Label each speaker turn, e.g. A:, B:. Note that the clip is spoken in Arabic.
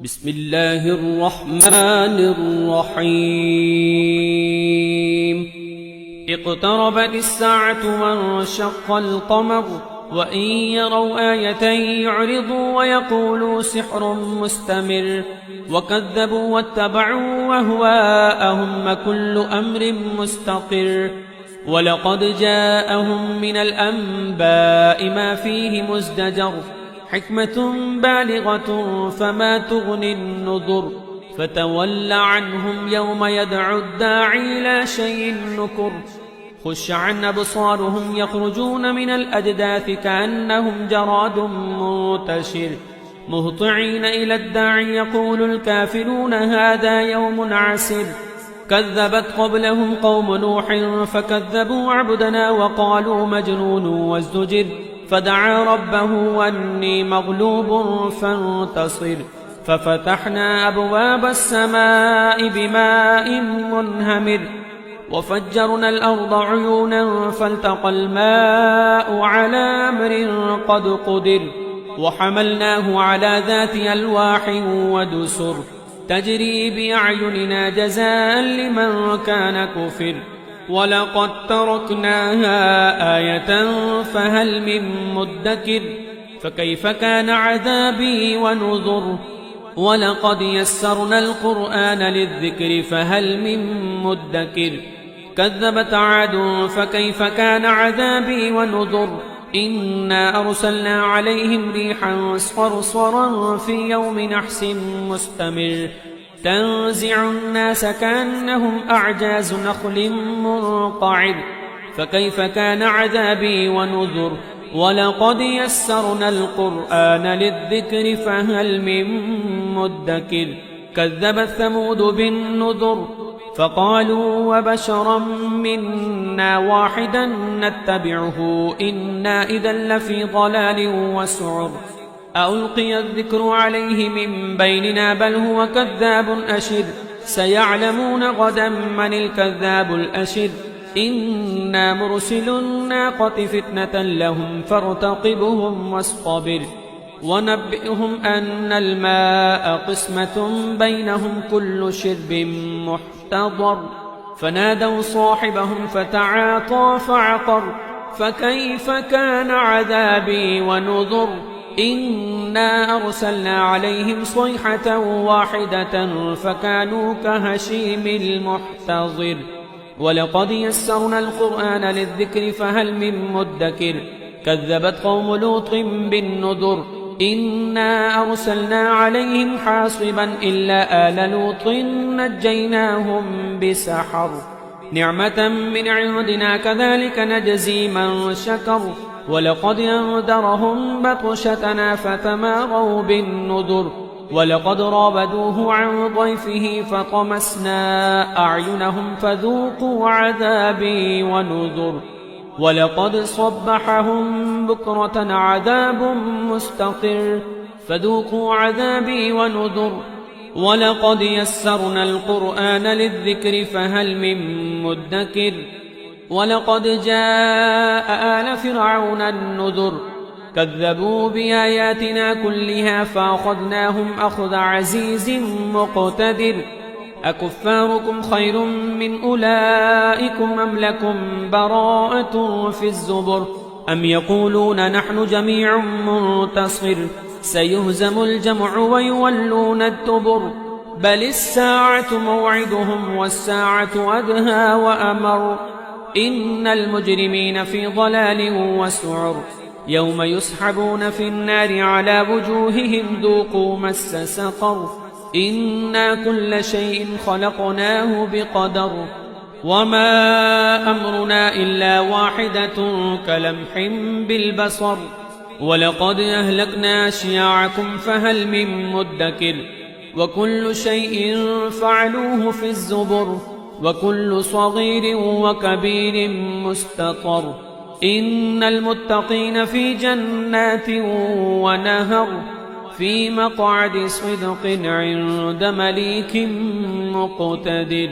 A: بسم الله الرحمن الرحيم اقتربت الساعة وانشق القمر وإن يروا آية يعرضوا ويقولوا سحر مستمر وكذبوا واتبعوا وهواءهم كل أمر مستقر ولقد جاءهم من الأنباء ما فيه مزدجر حكمة بالغة فما تغني النذر فتول عنهم يوم يدعو الداعي إلى شيء نكر خش عن أبصارهم يخرجون من الأجداث كأنهم جراد منتشر مهطعين إلى الداعي يقول الكافرون هذا يوم عسر كذبت قبلهم قوم نوح فكذبوا عبدنا وقالوا مجنون وازدجر فدعا ربه أني مغلوب فانتصر ففتحنا أبواب السماء بماء منهمر وفجرنا الأرض عيونا فالتقى الماء على أمر قد قدر وحملناه على ذات ألواح ودسر تجري بأعيننا جزاء لمن كان كفر ولقد تركناها آية فهل من مدكر فكيف كان عذابي ونذر ولقد يسرنا القرآن للذكر فهل من مدكر كذبت عاد فكيف كان عذابي ونذر إنا أرسلنا عليهم ريحا صرصرا في يوم نحس مستمر تنزع الناس كأنهم أعجاز نخل منقعر فكيف كان عذابي ونذر ولقد يسرنا القرآن للذكر فهل من مدكر كذبت ثمود بالنذر فقالوا وبشرا منا واحدا نتبعه إنا إذا لفي ضلال وسعر ألقي الذكر عليه من بيننا بل هو كذاب أشر سيعلمون غدا من الكذاب الأشر إنا مرسل الناقة فتنة لهم فارتقبهم واصطبر ونبئهم أن الماء قسمة بينهم كل شرب محتضر فنادوا صاحبهم فتعاطى فعقر فكيف كان عذابي ونذر إنا أرسلنا عليهم صيحة واحدة فكانوا كهشيم المحتضر ولقد يسرنا القرآن للذكر فهل من مدكر كذبت قوم لوط بالنذر إنا أرسلنا عليهم حاصبا إلا آل لوط نجيناهم بسحر نعمة من عندنا كذلك نجزي من شكر ولقد أنذرهم بطشتنا فتماروا بالنذر ولقد رابدوه عن ضيفه فطمسنا أعينهم فذوقوا عذابي ونذر ولقد صبحهم بكرة عذاب مستقر فذوقوا عذابي ونذر ولقد يسرنا القرآن للذكر فهل من مدكر ولقد جاء آل فرعون النذر كذبوا بآياتنا كلها فأخذناهم أخذ عزيز مقتدر أكفاركم خير من أولئكم أم لكم براءة في الزبر أم يقولون نحن جميع منتصر سيهزم الجمع ويولون الدبر بل الساعة موعدهم والساعة أدهى وأمر إن المجرمين في ضلال وسعر يوم يسحبون في النار على وجوههم ذوقوا مس سقر إنا كل شيء خلقناه بقدر وما أمرنا إلا واحدة كلمح بالبصر ولقد أهلكنا أشياعكم فهل من مدكر وكل شيء فعلوه في الزبر وكل صغير وكبير مستطر إن المتقين في جنات ونهر في مقعد صدق عند مليك مقتدر